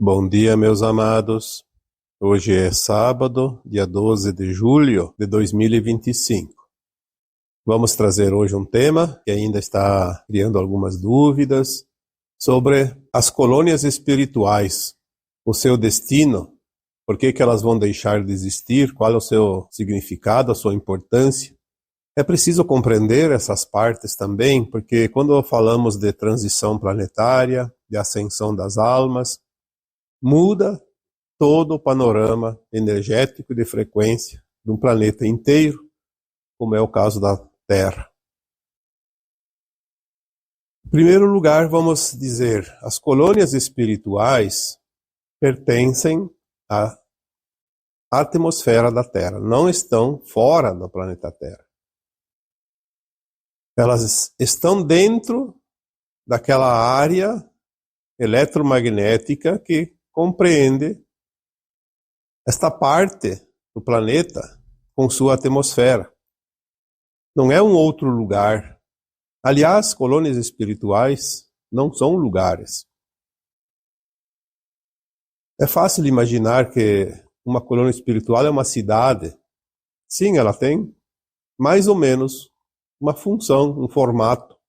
Bom dia, meus amados. Hoje é sábado, dia 12 de julho de 2025. Vamos trazer hoje um tema que ainda está criando algumas dúvidas sobre as colônias espirituais, o seu destino, por que elas vão deixar de existir, qual é o seu significado, a sua importância. É preciso compreender essas partes também, porque quando falamos de transição planetária, de ascensão das almas, muda todo o panorama energético e de frequência de um planeta inteiro, como é o caso da Terra. Em primeiro lugar, vamos dizer, as colônias espirituais pertencem à atmosfera da Terra, não estão fora do planeta Terra. Elas estão dentro daquela área eletromagnética que compreende esta parte do planeta com sua atmosfera. Não é um outro lugar. Aliás, colônias espirituais não são lugares. É fácil imaginar que uma colônia espiritual é uma cidade. Sim, ela tem mais ou menos uma função, um formato,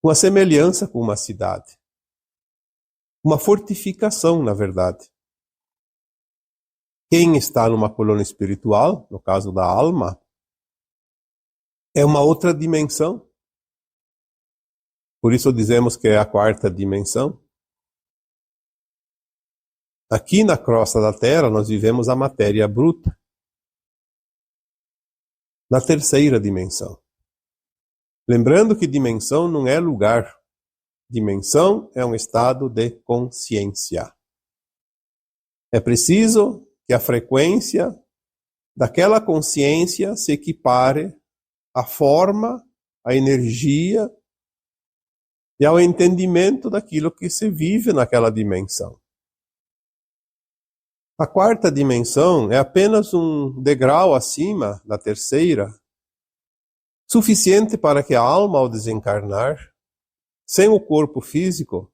uma semelhança com uma cidade. Uma fortificação, na verdade. Quem está numa colônia espiritual, no caso da alma, é uma outra dimensão. Por isso dizemos que é a quarta dimensão. Aqui na crosta da Terra nós vivemos a matéria bruta. Na terceira dimensão. Lembrando que dimensão não é lugar. Dimensão é um estado de consciência. É preciso que a frequência daquela consciência se equipare à forma, à energia e ao entendimento daquilo que se vive naquela dimensão. A quarta dimensão é apenas um degrau acima da terceira, suficiente para que a alma, ao desencarnar, sem o corpo físico,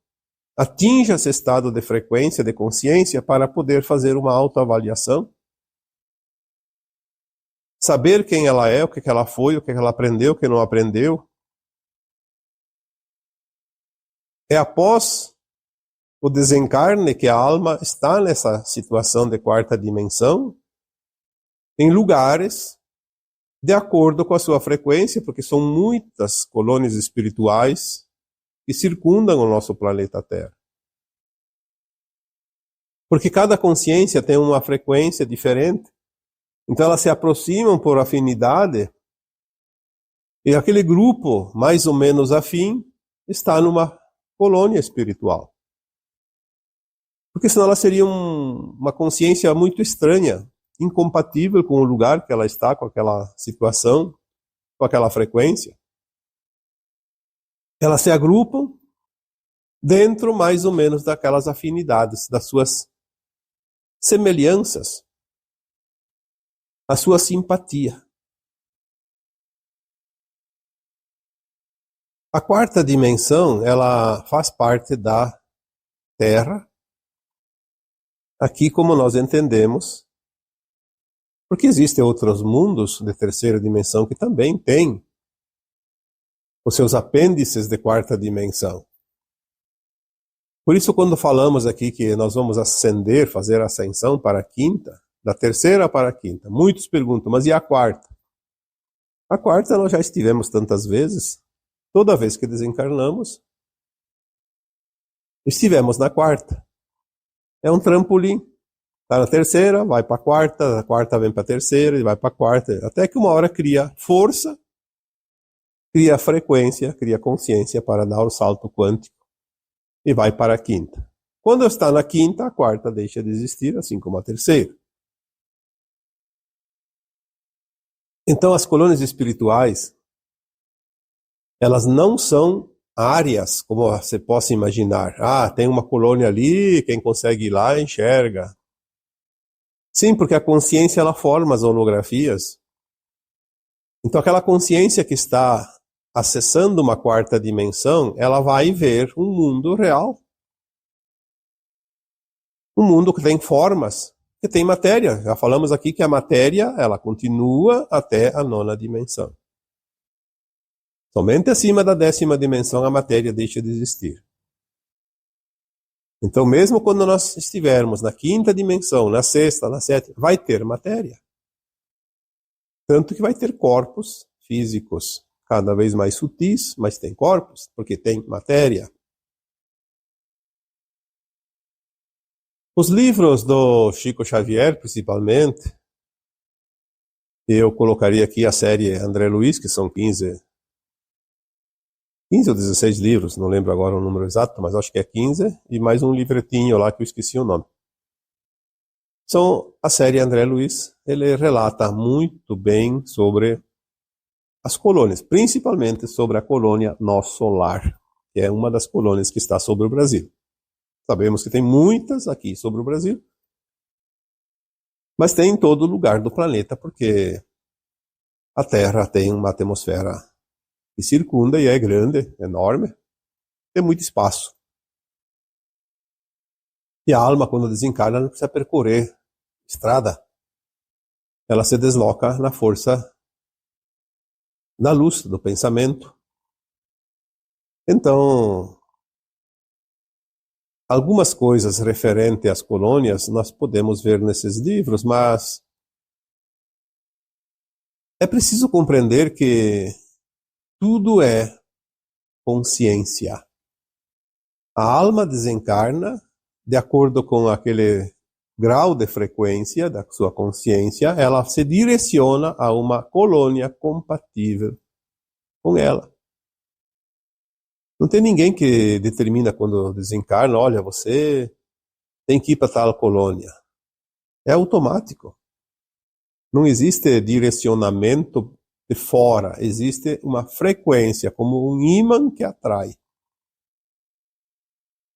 atinja esse estado de frequência, de consciência, para poder fazer uma autoavaliação, saber quem ela é, o que ela foi, o que ela aprendeu, o que não aprendeu. É após o desencarne que a alma está nessa situação de quarta dimensão, em lugares de acordo com a sua frequência, porque são muitas colônias espirituais que circundam o nosso planeta Terra. Porque cada consciência tem uma frequência diferente. Então elas se aproximam por afinidade e aquele grupo mais ou menos afim está numa colônia espiritual. Porque senão ela seria uma consciência muito estranha, incompatível com o lugar que ela está, com aquela situação, com aquela frequência. Elas se agrupam dentro mais ou menos daquelas afinidades, das suas semelhanças, a sua simpatia. A quarta dimensão, ela faz parte da Terra, aqui como nós entendemos, porque existem outros mundos de terceira dimensão que também têm os seus apêndices de quarta dimensão. Por isso, quando falamos aqui que nós vamos ascender, fazer a ascensão para a quinta, da terceira para a quinta, muitos perguntam, mas e a quarta? A quarta nós já estivemos tantas vezes, toda vez que desencarnamos, estivemos na quarta. É um trampolim. Está na terceira, vai para a quarta vem para a terceira, e vai para a quarta, até que uma hora cria força, cria frequência, cria consciência para dar o salto quântico e vai para a quinta. Quando está na quinta, a quarta deixa de existir, assim como a terceira. Então as colônias espirituais, elas não são áreas, como você possa imaginar. Ah, tem uma colônia ali, quem consegue ir lá enxerga. Sim, porque a consciência ela forma as holografias. Então aquela consciência que está acessando uma quarta dimensão, ela vai ver um mundo real. Um mundo que tem formas, que tem matéria. Já falamos aqui que a matéria, ela continua até a 9ª dimensão. Somente acima da 10ª dimensão a matéria deixa de existir. Então, mesmo quando nós estivermos na 5ª dimensão, na 6ª, na 7ª, vai ter matéria. Tanto que vai ter corpos físicos cada vez mais sutis, mas tem corpos, porque tem matéria. Os livros do Chico Xavier, principalmente, eu colocaria aqui a série André Luiz, que são 15 ou 16 livros, não lembro agora o número exato, mas acho que é 15, e mais um livretinho lá que eu esqueci o nome. São a série André Luiz, ele relata muito bem sobre as colônias, principalmente sobre a colônia Nosso Lar, que é uma das colônias que está sobre o Brasil. Sabemos que tem muitas aqui sobre o Brasil, mas tem em todo lugar do planeta, porque a Terra tem uma atmosfera que circunda e é grande, enorme, tem muito espaço. E a alma, quando desencarna, não precisa percorrer estrada. Ela se desloca na força da luz, do pensamento. Então, algumas coisas referentes às colônias nós podemos ver nesses livros, mas é preciso compreender que tudo é consciência. A alma desencarna de acordo com aquele grau de frequência da sua consciência, ela se direciona a uma colônia compatível com ela. Não tem ninguém que determina quando desencarna, olha, você tem que ir para tal colônia. É automático. Não existe direcionamento de fora, existe uma frequência, como um ímã que atrai.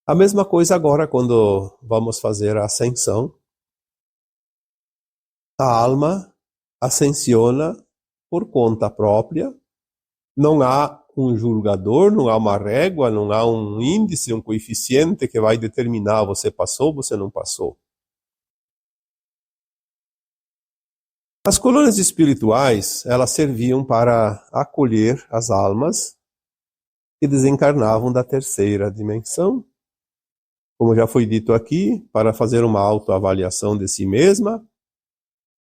A mesma coisa agora quando vamos fazer a ascensão. A alma ascensiona por conta própria, não há um julgador, não há uma régua, não há um índice, um coeficiente que vai determinar você passou, você não passou. As colônias espirituais, elas serviam para acolher as almas que desencarnavam da 3ª dimensão, como já foi dito aqui, para fazer uma autoavaliação de si mesma.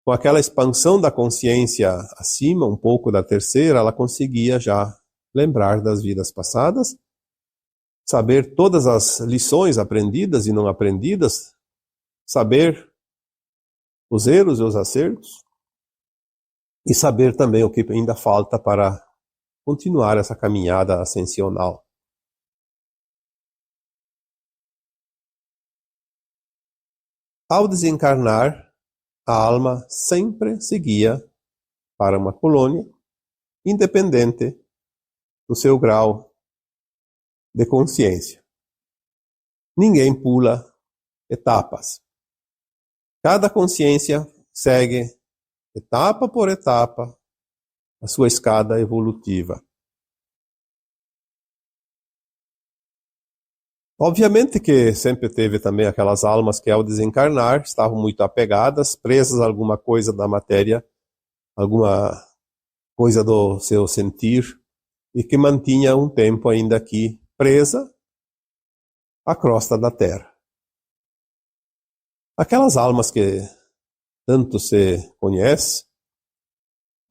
Com aquela expansão da consciência acima, um pouco da 3ª, ela conseguia já lembrar das vidas passadas, saber todas as lições aprendidas e não aprendidas, saber os erros e os acertos, e saber também o que ainda falta para continuar essa caminhada ascensional. Ao desencarnar, a alma sempre seguia para uma colônia, independente do seu grau de consciência. Ninguém pula etapas. Cada consciência segue, etapa por etapa, a sua escada evolutiva. Obviamente que sempre teve também aquelas almas que ao desencarnar estavam muito apegadas, presas a alguma coisa da matéria, alguma coisa do seu sentir, e que mantinha um tempo ainda aqui presa à crosta da terra. Aquelas almas que tanto se conhece,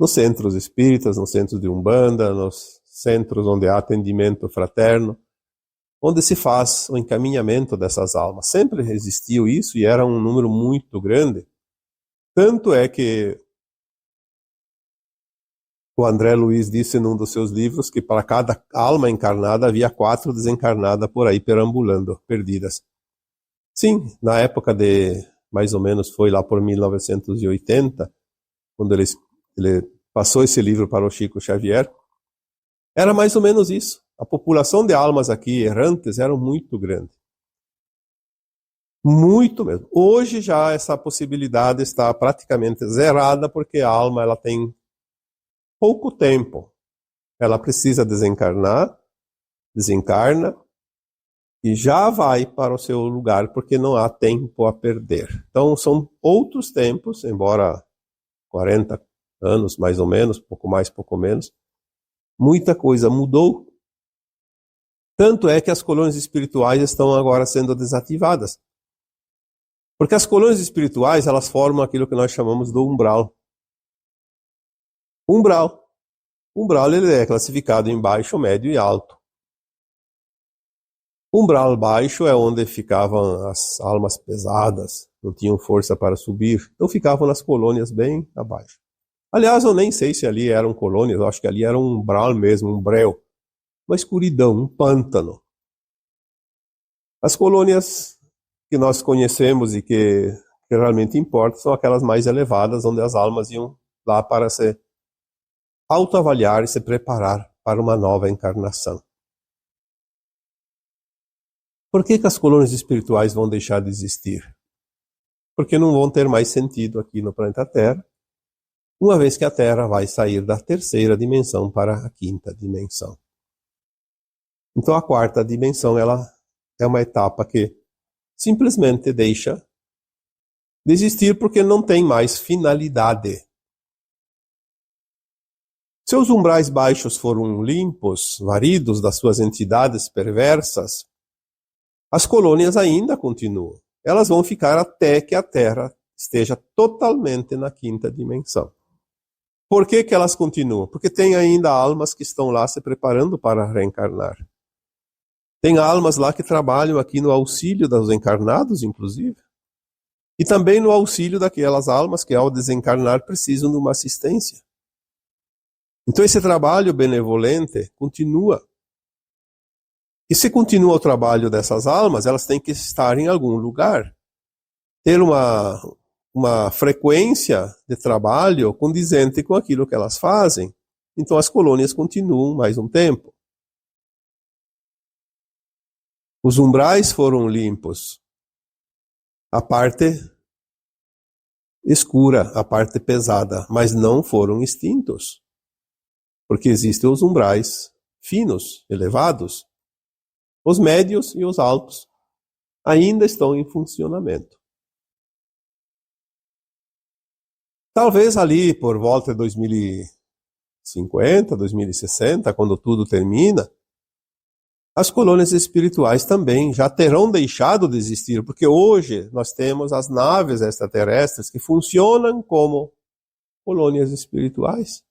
nos centros espíritas, nos centros de Umbanda, nos centros onde há atendimento fraterno, onde se faz o encaminhamento dessas almas. Sempre existiu isso e era um número muito grande. Tanto é que o André Luiz disse num dos seus livros que para cada alma encarnada havia 4 desencarnadas por aí perambulando, perdidas. Sim, na época de, mais ou menos, foi lá por 1980, quando ele passou esse livro para o Chico Xavier, era mais ou menos isso. A população de almas aqui errantes era muito grande. Muito mesmo. Hoje já essa possibilidade está praticamente zerada, porque a alma ela tem pouco tempo. Ela precisa desencarnar, desencarna, e já vai para o seu lugar, porque não há tempo a perder. Então, são outros tempos, embora 40 anos, mais ou menos, pouco mais, pouco menos, muita coisa mudou. Tanto é que as colônias espirituais estão agora sendo desativadas. Porque as colônias espirituais, elas formam aquilo que nós chamamos do umbral. Umbral. Umbral ele é classificado em baixo, médio e alto. Umbral baixo é onde ficavam as almas pesadas, não tinham força para subir, então ficavam nas colônias bem abaixo. Aliás, eu nem sei se ali eram colônias, eu acho que ali era um umbral mesmo, um breu, uma escuridão, um pântano. As colônias que nós conhecemos e que realmente importam são aquelas mais elevadas, onde as almas iam lá para se autoavaliar e se preparar para uma nova encarnação. Por que as colônias espirituais vão deixar de existir? Porque não vão ter mais sentido aqui no planeta Terra, uma vez que a Terra vai sair da terceira dimensão para a quinta dimensão. Então a quarta dimensão ela é uma etapa que simplesmente deixa de existir porque não tem mais finalidade. Seus umbrais baixos foram limpos, varidos das suas entidades perversas, as colônias ainda continuam. Elas vão ficar até que a Terra esteja totalmente na quinta dimensão. Por que elas continuam? Porque tem ainda almas que estão lá se preparando para reencarnar. Tem almas lá que trabalham aqui no auxílio dos encarnados, inclusive. E também no auxílio daquelas almas que, ao desencarnar, precisam de uma assistência. Então esse trabalho benevolente continua. E se continua o trabalho dessas almas, elas têm que estar em algum lugar. Ter uma frequência de trabalho condizente com aquilo que elas fazem. Então as colônias continuam mais um tempo. Os umbrais foram limpos. A parte escura, a parte pesada, mas não foram extintos. Porque existem os umbrais finos, elevados. Os médios e os altos ainda estão em funcionamento. Talvez ali por volta de 2050, 2060, quando tudo termina, as colônias espirituais também já terão deixado de existir, porque hoje nós temos as naves extraterrestres que funcionam como colônias espirituais.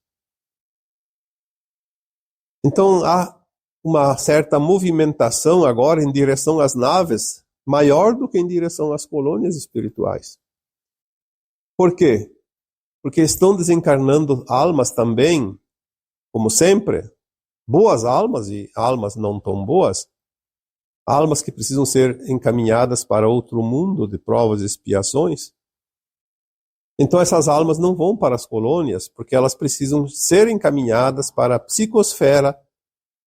Então há uma certa movimentação agora em direção às naves, maior do que em direção às colônias espirituais. Por quê? Porque estão desencarnando almas também, como sempre, boas almas e almas não tão boas, almas que precisam ser encaminhadas para outro mundo de provas e expiações. Então essas almas não vão para as colônias, porque elas precisam ser encaminhadas para a psicosfera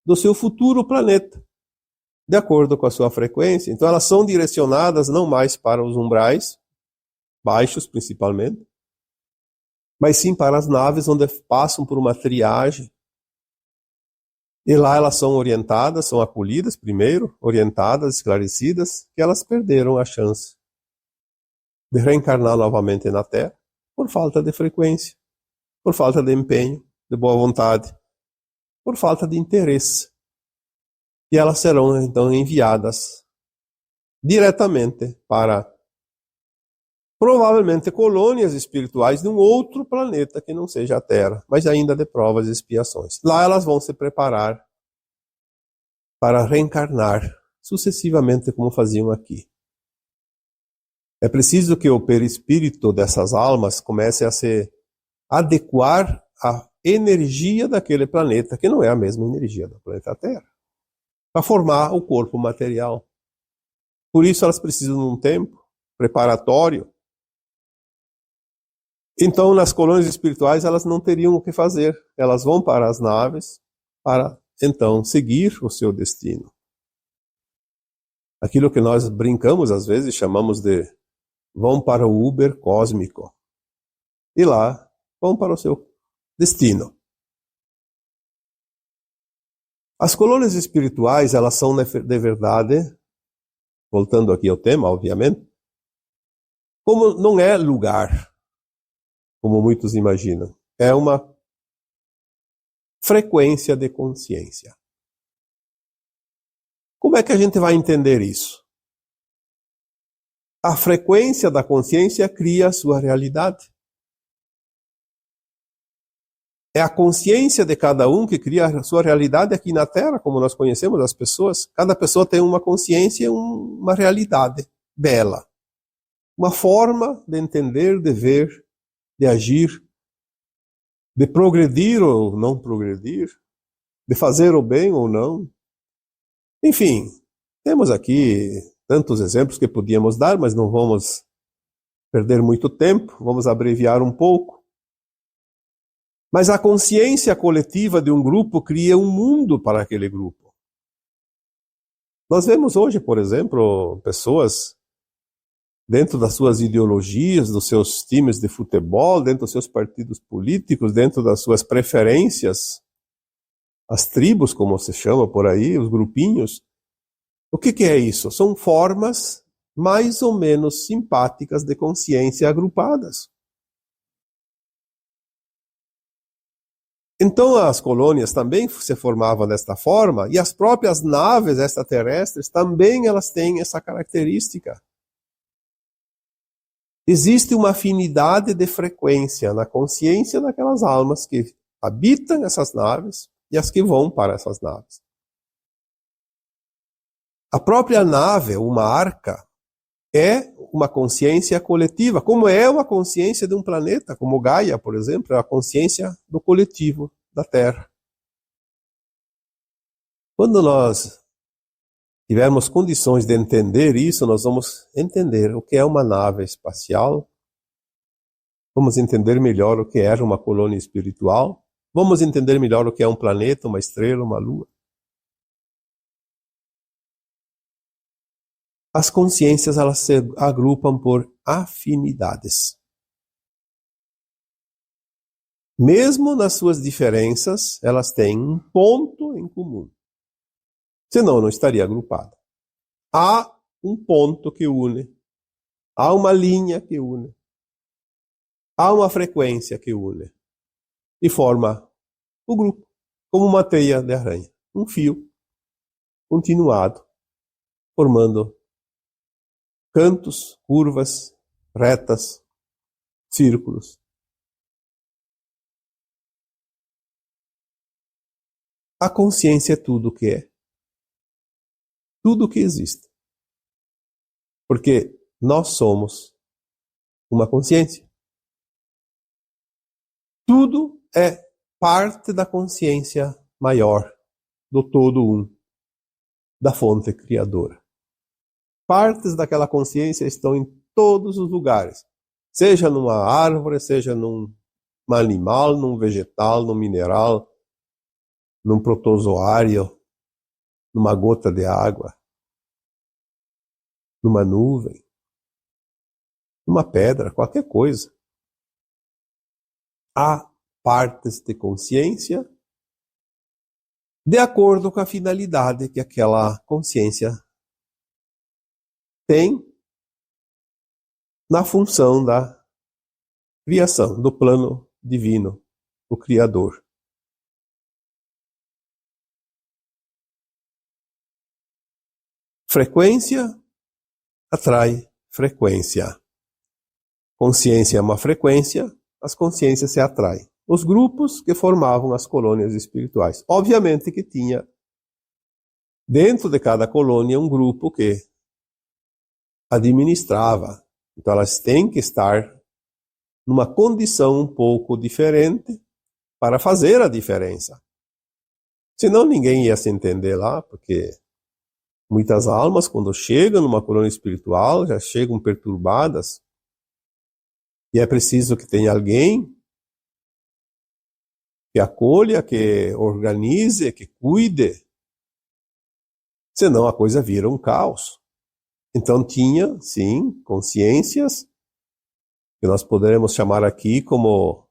do seu futuro planeta, de acordo com a sua frequência. Então elas são direcionadas não mais para os umbrais, baixos principalmente, mas sim para as naves onde passam por uma triagem. E lá elas são orientadas, são acolhidas primeiro, orientadas, esclarecidas, que elas perderam a chance de reencarnar novamente na Terra por falta de frequência, por falta de empenho, de boa vontade, por falta de interesse. E elas serão então enviadas diretamente para provavelmente colônias espirituais de um outro planeta que não seja a Terra, mas ainda de provas e expiações. Lá elas vão se preparar para reencarnar sucessivamente como faziam aqui. É preciso que o perispírito dessas almas comece a se adequar à energia daquele planeta, que não é a mesma energia do planeta Terra, para formar o corpo material. Por isso elas precisam de um tempo preparatório. Então, nas colônias espirituais, elas não teriam o que fazer. Elas vão para as naves para, então, seguir o seu destino. Aquilo que nós brincamos, às vezes, chamamos de vão para o Uber cósmico. E lá, vão para o seu destino. As colônias espirituais, elas são, de verdade, voltando aqui ao tema, obviamente, como não é lugar, como muitos imaginam, é uma frequência de consciência. Como é que a gente vai entender isso? A frequência da consciência cria a sua realidade. É a consciência de cada um que cria a sua realidade aqui na Terra, como nós conhecemos as pessoas. Cada pessoa tem uma consciência, uma realidade dela. Uma forma de entender, de ver, de agir, de progredir ou não progredir, de fazer o bem ou não. Enfim, temos aqui tantos exemplos que podíamos dar, mas não vamos perder muito tempo, vamos abreviar um pouco. Mas a consciência coletiva de um grupo cria um mundo para aquele grupo. Nós vemos hoje, por exemplo, pessoas dentro das suas ideologias, dos seus times de futebol, dentro dos seus partidos políticos, dentro das suas preferências, as tribos, como se chama por aí, os grupinhos. O que é isso? São formas mais ou menos simpáticas de consciência agrupadas. Então as colônias também se formavam desta forma, e as próprias naves extraterrestres também elas têm essa característica. Existe uma afinidade de frequência na consciência daquelas almas que habitam essas naves e as que vão para essas naves. A própria nave, uma arca, é uma consciência coletiva, como é uma consciência de um planeta, como Gaia, por exemplo, é a consciência do coletivo da Terra. Quando nós tivermos condições de entender isso, nós vamos entender o que é uma nave espacial, vamos entender melhor o que é uma colônia espiritual, vamos entender melhor o que é um planeta, uma estrela, uma lua. As consciências elas se agrupam por afinidades. Mesmo nas suas diferenças, elas têm um ponto em comum. Senão, não estaria agrupada. Há um ponto que une. Há uma linha que une. Há uma frequência que une. E forma o grupo, como uma teia de aranha. Um fio continuado, formando cantos, curvas, retas, círculos. A consciência é tudo o que é. Tudo o que existe. Porque nós somos uma consciência. Tudo é parte da consciência maior, do todo um, da fonte criadora. Partes daquela consciência estão em todos os lugares. Seja numa árvore, seja num animal, num vegetal, num mineral, num protozoário, numa gota de água, numa nuvem, numa pedra, qualquer coisa. Há partes de consciência de acordo com a finalidade que aquela consciência tem na função da criação, do plano divino, o Criador. Frequência atrai frequência. Consciência é uma frequência, as consciências se atraem. Os grupos que formavam as colônias espirituais. Obviamente que tinha dentro de cada colônia um grupo que administrava. Então elas têm que estar numa condição um pouco diferente para fazer a diferença. Senão ninguém ia se entender lá, porque muitas almas, quando chegam numa colônia espiritual, já chegam perturbadas. E é preciso que tenha alguém que acolha, que organize, que cuide. Senão a coisa vira um caos. Então tinha, sim, consciências, que nós poderemos chamar aqui como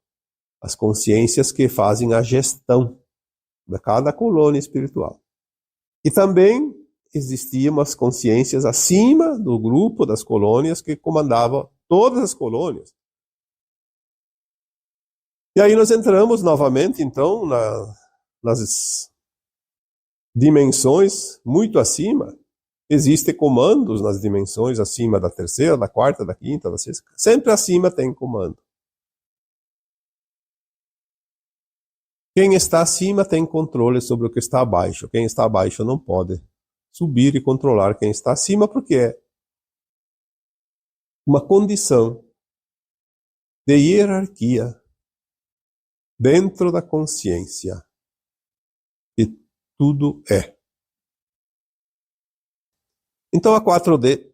as consciências que fazem a gestão de cada colônia espiritual. E também existiam as consciências acima do grupo das colônias que comandavam todas as colônias. E aí nós entramos novamente, então, nas dimensões muito acima. Existem comandos nas dimensões acima da terceira, da quarta, da quinta, da sexta. Sempre acima tem comando. Quem está acima tem controle sobre o que está abaixo. Quem está abaixo não pode subir e controlar quem está acima, porque é uma condição de hierarquia dentro da consciência. E tudo é. Então a 4D,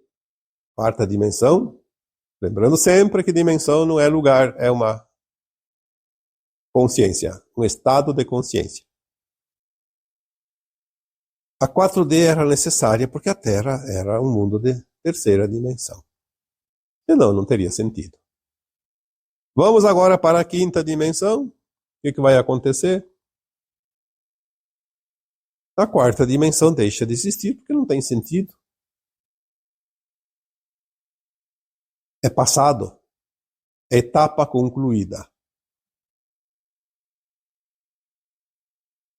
quarta dimensão, lembrando sempre que dimensão não é lugar, é uma consciência, um estado de consciência. A 4D era necessária porque a Terra era um mundo de terceira dimensão. Senão não teria sentido. Vamos agora para a quinta dimensão. O que vai acontecer? A quarta dimensão deixa de existir porque não tem sentido. É passado. É etapa concluída.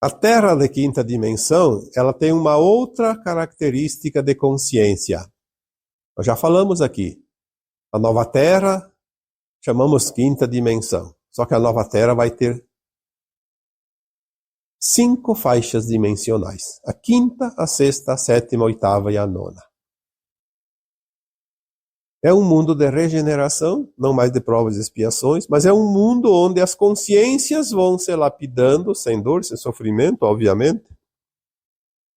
A Terra de quinta dimensão, ela tem uma outra característica de consciência. Nós já falamos aqui. A nova Terra, chamamos quinta dimensão. Só que a nova Terra vai ter 5 faixas dimensionais. A quinta, a sexta, a sétima, a oitava e a nona. É um mundo de regeneração, não mais de provas e expiações, mas é um mundo onde as consciências vão se lapidando, sem dor, sem sofrimento, obviamente.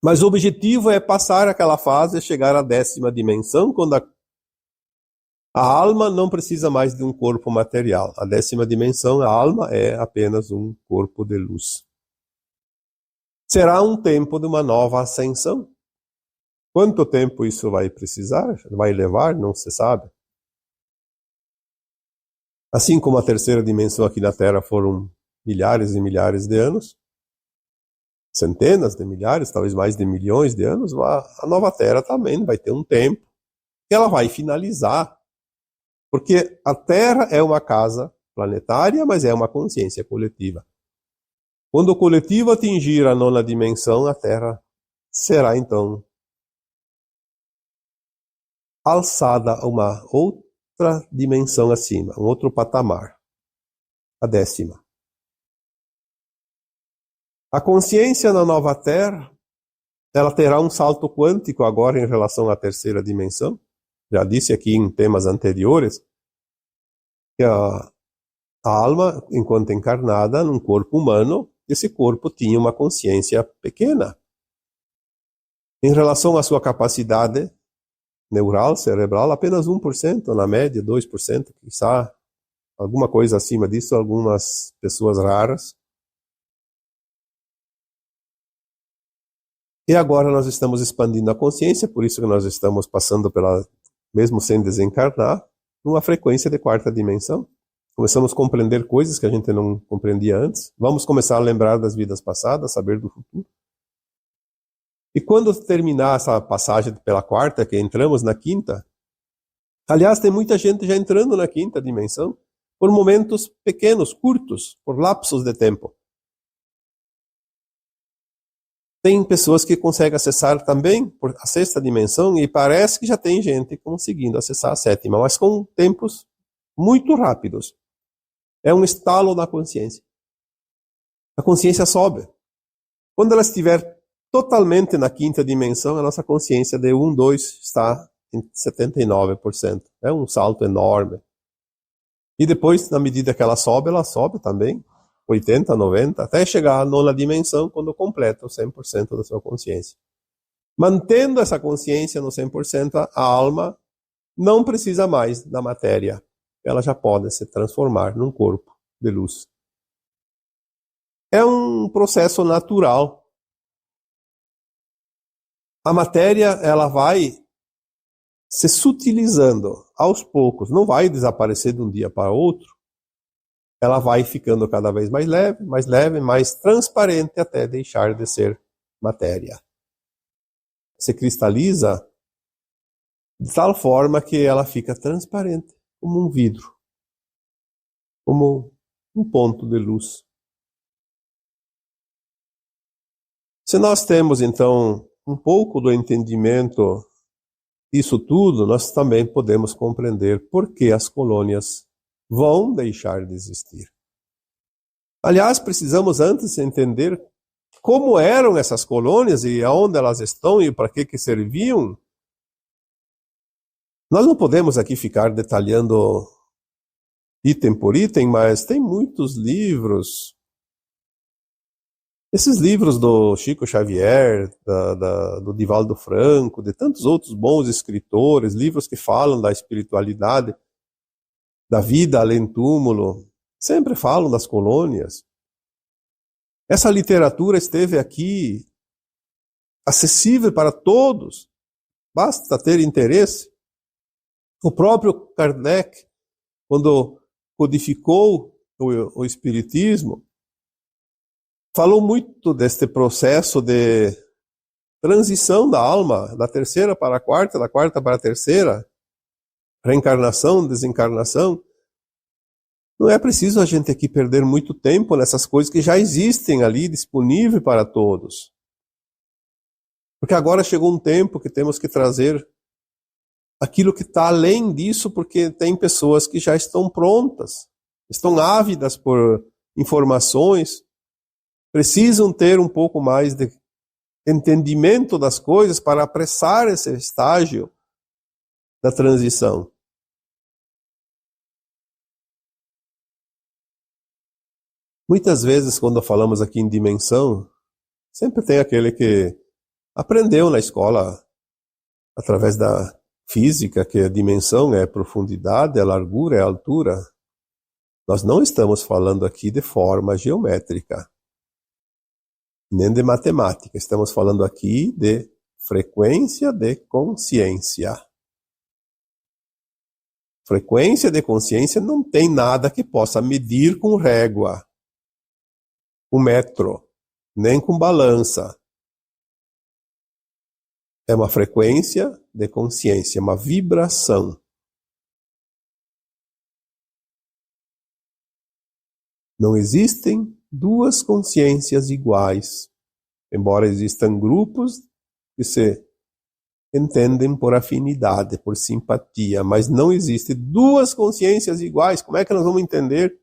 Mas o objetivo é passar aquela fase e chegar à 10ª dimensão, quando a alma não precisa mais de um corpo material. A 10ª dimensão, a alma é apenas um corpo de luz. Será um tempo de uma nova ascensão. Quanto tempo isso vai precisar? Vai levar? Não se sabe. Assim como a terceira dimensão aqui na Terra foram milhares e milhares de anos, centenas de milhares, talvez mais de milhões de anos, a nova Terra também vai ter um tempo que ela vai finalizar. Porque a Terra é uma casa planetária, mas é uma consciência coletiva. Quando o coletivo atingir a 9ª dimensão, a Terra será então alçada a uma outra dimensão acima, um outro patamar, a 10ª. A consciência na nova Terra, ela terá um salto quântico agora em relação à terceira dimensão. Já disse aqui em temas anteriores que a alma, enquanto encarnada num corpo humano, esse corpo tinha uma consciência pequena. Em relação à sua capacidade neural, cerebral, apenas 1%, na média, 2%, quizá, alguma coisa acima disso, algumas pessoas raras. E agora nós estamos expandindo a consciência, por isso que nós estamos passando pela, mesmo sem desencarnar, numa frequência de 4ª dimensão. Começamos a compreender coisas que a gente não compreendia antes. Vamos começar a lembrar das vidas passadas, saber do futuro. E quando terminar essa passagem pela 4ª, que entramos na 5ª, aliás, tem muita gente já entrando na 5ª dimensão, por momentos pequenos, curtos, por lapsos de tempo. Tem pessoas que conseguem acessar também por a 6ª dimensão e parece que já tem gente conseguindo acessar a 7ª, mas com tempos muito rápidos. É um estalo na consciência. A consciência sobe. Quando ela estiver totalmente na 5ª dimensão, a nossa consciência de 1, 2 está em 79%. É um salto enorme. E depois, na medida que ela sobe também, 80, 90, até chegar à 9ª dimensão, quando completa os 100% da sua consciência. Mantendo essa consciência no 100%, a alma não precisa mais da matéria. Ela já pode se transformar num corpo de luz. É um processo natural. A matéria, ela vai se sutilizando aos poucos, não vai desaparecer de um dia para outro. Ela vai ficando cada vez mais leve, mais transparente, até deixar de ser matéria. se cristaliza de tal forma que ela fica transparente, como um vidro, como um ponto de luz. Se nós temos, então, um pouco do entendimento disso tudo, nós também podemos compreender por que as colônias vão deixar de existir. Aliás, precisamos antes entender como eram essas colônias e aonde elas estão e para que serviam. Nós não podemos aqui ficar detalhando item por item, mas tem muitos livros. Esses livros do Chico Xavier, do Divaldo Franco, de tantos outros bons escritores, livros que falam da espiritualidade, da vida além túmulo, sempre falam das colônias. Essa literatura esteve aqui acessível para todos, basta ter interesse. O próprio Kardec, quando codificou o Espiritismo, falou muito deste processo de transição da alma, da terceira para a quarta, da quarta para a terceira, reencarnação, desencarnação. Não é preciso a gente aqui perder muito tempo nessas coisas que já existem ali, disponíveis para todos. Porque agora chegou um tempo que temos que trazer aquilo que está além disso, porque tem pessoas que já estão prontas, estão ávidas por informações, precisam ter um pouco mais de entendimento das coisas para apressar esse estágio da transição. Muitas vezes, quando falamos aqui em dimensão, sempre tem aquele que aprendeu na escola, através da física, que a dimensão é a profundidade, a largura, é a altura. Nós não estamos falando aqui de forma geométrica, nem de matemática. Estamos falando aqui de frequência de consciência. Frequência de consciência não tem nada que possa medir com régua, com metro, nem com balança. É uma frequência de consciência, uma vibração. Não existem duas consciências iguais, embora existam grupos que se entendem por afinidade, por simpatia, mas não existem duas consciências iguais. Como é que nós vamos entender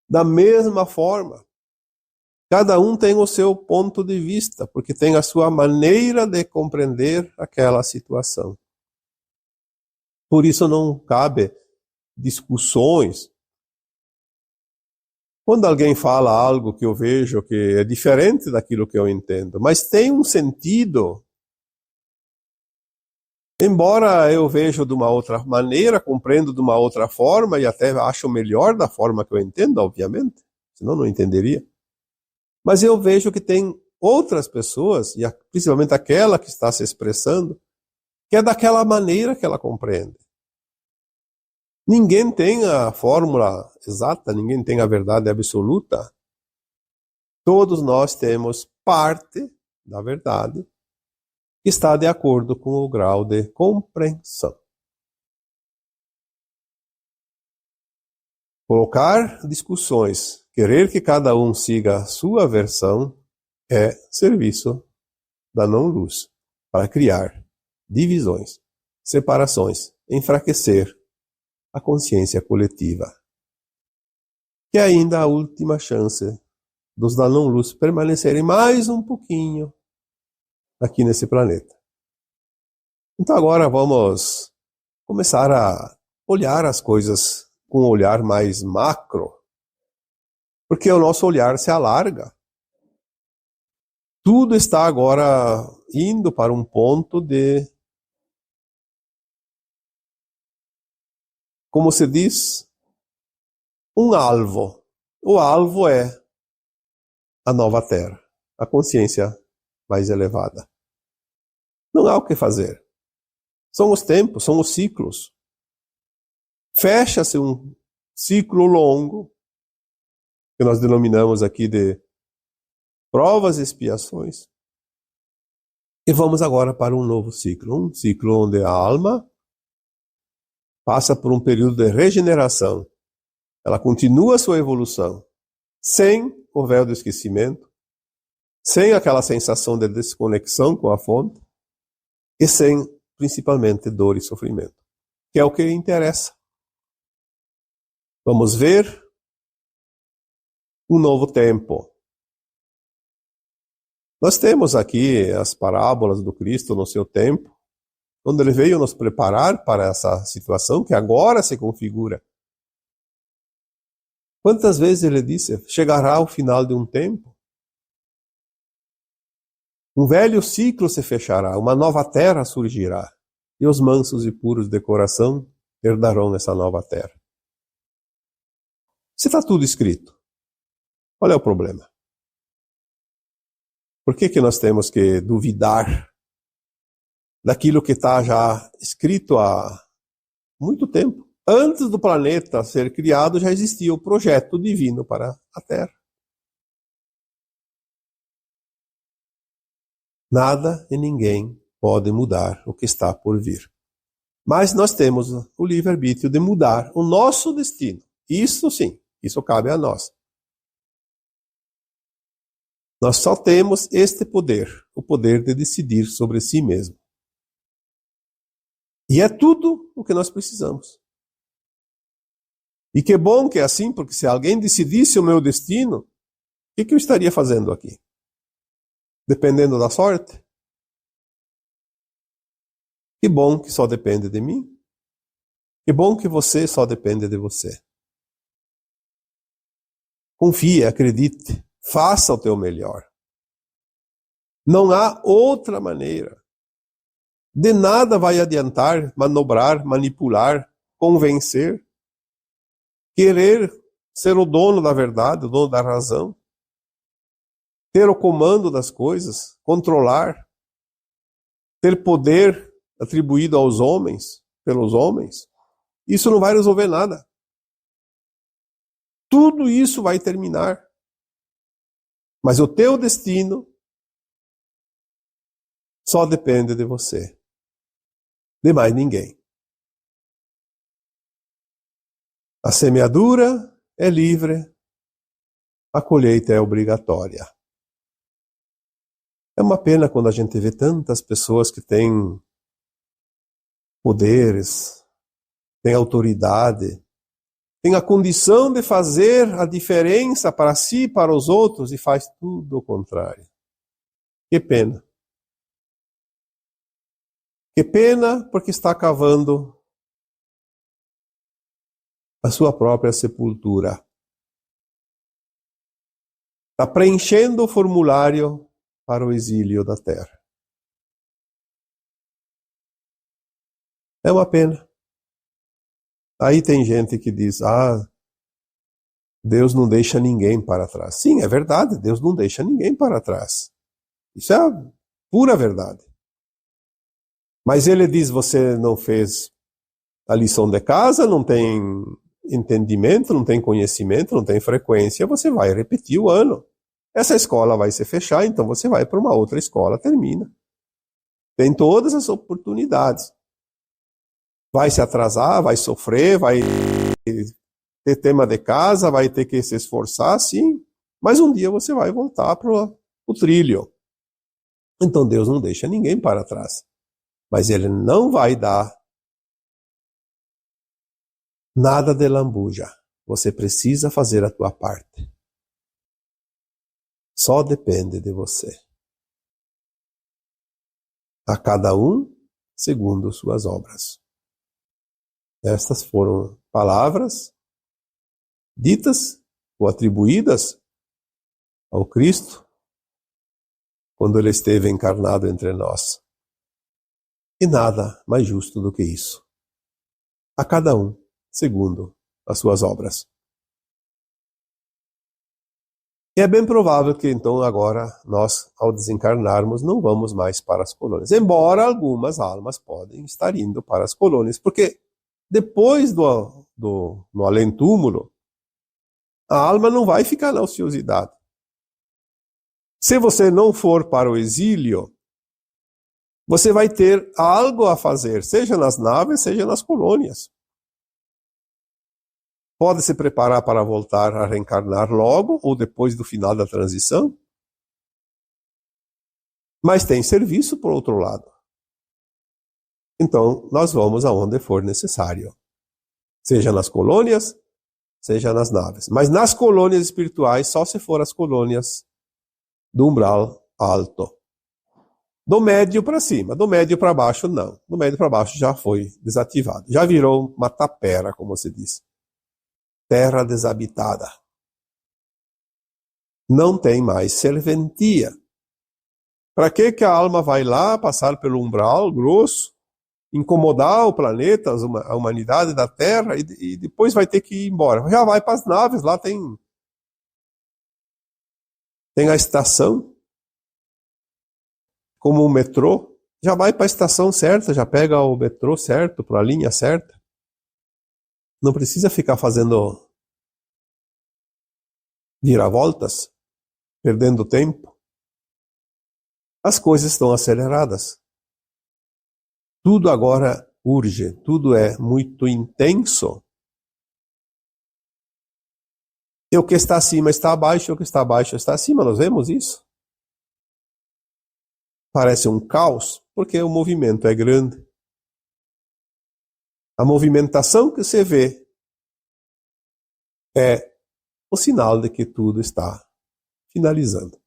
da mesma forma? Cada um tem o seu ponto de vista, porque tem a sua maneira de compreender aquela situação. Por isso não cabe discussões. Quando alguém fala algo que eu vejo que é diferente daquilo que eu entendo, mas tem um sentido, embora eu veja de uma outra maneira, compreendo de uma outra forma e até acho melhor da forma que eu entendo, obviamente, senão não entenderia. Mas eu vejo que tem outras pessoas, e principalmente aquela que está se expressando, que é daquela maneira que ela compreende. Ninguém tem a fórmula exata, ninguém tem a verdade absoluta. Todos nós temos parte da verdade que está de acordo com o grau de compreensão. Colocar discussões, querer que cada um siga a sua versão, é serviço da não-luz para criar divisões, separações, enfraquecer a consciência coletiva. Que é ainda a última chance dos da não-luz permanecerem mais um pouquinho aqui nesse planeta. Então agora vamos começar a olhar as coisas com um olhar mais macro, porque o nosso olhar se alarga. Tudo está agora indo para um ponto de, como se diz, um alvo. O alvo é a nova Terra, a consciência mais elevada. Não há o que fazer. São os tempos, são os ciclos. Fecha-se um ciclo longo, que nós denominamos aqui de provas e expiações. E vamos agora para um novo ciclo, um ciclo onde a alma passa por um período de regeneração. Ela continua a sua evolução, sem o véu do esquecimento, sem aquela sensação de desconexão com a fonte, e sem, principalmente, dor e sofrimento, que é o que interessa. Vamos ver um novo tempo. Nós temos aqui as parábolas do Cristo no seu tempo, onde ele veio nos preparar para essa situação que agora se configura. Quantas vezes ele disse, chegará o final de um tempo, um velho ciclo se fechará, uma nova terra surgirá, e os mansos e puros de coração herdarão essa nova terra. Se está tudo escrito, qual é o problema? Por que nós temos que duvidar daquilo que está já escrito há muito tempo? Antes do planeta ser criado, já existia o projeto divino para a Terra. Nada e ninguém pode mudar o que está por vir. Mas nós temos o livre-arbítrio de mudar o nosso destino. Isso sim, isso cabe a nós. Nós só temos este poder, o poder de decidir sobre si mesmo. E é tudo o que nós precisamos. E que bom que é assim, porque se alguém decidisse o meu destino, o que eu estaria fazendo aqui? Dependendo da sorte? Que bom que só depende de mim. Que bom que você só depende de você. Confie, acredite, faça o teu melhor. Não há outra maneira. De nada vai adiantar manobrar, manipular, convencer, querer ser o dono da verdade, o dono da razão, ter o comando das coisas, controlar, ter poder atribuído aos homens, pelos homens. Isso não vai resolver nada. Tudo isso vai terminar. Mas o teu destino só depende de você. De mais ninguém. A semeadura é livre, a colheita é obrigatória. É uma pena quando a gente vê tantas pessoas que têm poderes, têm autoridade, têm a condição de fazer a diferença para si e para os outros e faz tudo o contrário. Que pena. Que pena porque está cavando a sua própria sepultura. Está preenchendo o formulário para o exílio da terra. É uma pena. Aí tem gente que diz, Deus não deixa ninguém para trás. Sim, é verdade, Deus não deixa ninguém para trás. Isso é a pura verdade. Mas ele diz, você não fez a lição de casa, não tem entendimento, não tem conhecimento, não tem frequência, você vai repetir o ano. Essa escola vai se fechar, então você vai para uma outra escola, termina. Tem todas as oportunidades. Vai se atrasar, vai sofrer, vai ter tema de casa, vai ter que se esforçar, sim. Mas um dia você vai voltar para o trilho. Então Deus não deixa ninguém para trás. Mas Ele não vai dar nada de lambuja. Você precisa fazer a tua parte. Só depende de você. A cada um segundo suas obras. Estas foram palavras ditas ou atribuídas ao Cristo quando Ele esteve encarnado entre nós. E nada mais justo do que isso. A cada um segundo as suas obras. E é bem provável que então agora nós, ao desencarnarmos, não vamos mais para as colônias. Embora algumas almas podem estar indo para as colônias, porque depois no além-túmulo, a alma não vai ficar na ociosidade. Se você não for para o exílio, você vai ter algo a fazer, seja nas naves, seja nas colônias. Pode se preparar para voltar a reencarnar logo ou depois do final da transição, mas tem serviço por outro lado. Então, nós vamos aonde for necessário, seja nas colônias, seja nas naves. Mas nas colônias espirituais, só se for as colônias do umbral alto. Do médio para cima, do médio para baixo, não. Do médio para baixo já foi desativado. Já virou uma tapera, como se diz. Terra desabitada. Não tem mais serventia. Para que a alma vai lá, passar pelo umbral grosso, incomodar o planeta, a humanidade da Terra, e depois vai ter que ir embora? Já vai para as naves, lá tem a estação, como o metrô, já vai para a estação certa, já pega o metrô certo, para a linha certa. Não precisa ficar fazendo viravoltas, perdendo tempo. As coisas estão aceleradas. Tudo agora urge, tudo é muito intenso. E o que está acima está abaixo, e o que está abaixo está acima, nós vemos isso? Parece um caos, porque o movimento é grande. A movimentação que você vê é o sinal de que tudo está finalizando.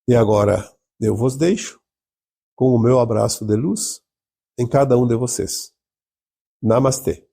E agora eu vos deixo com o meu abraço de luz em cada um de vocês. Namastê.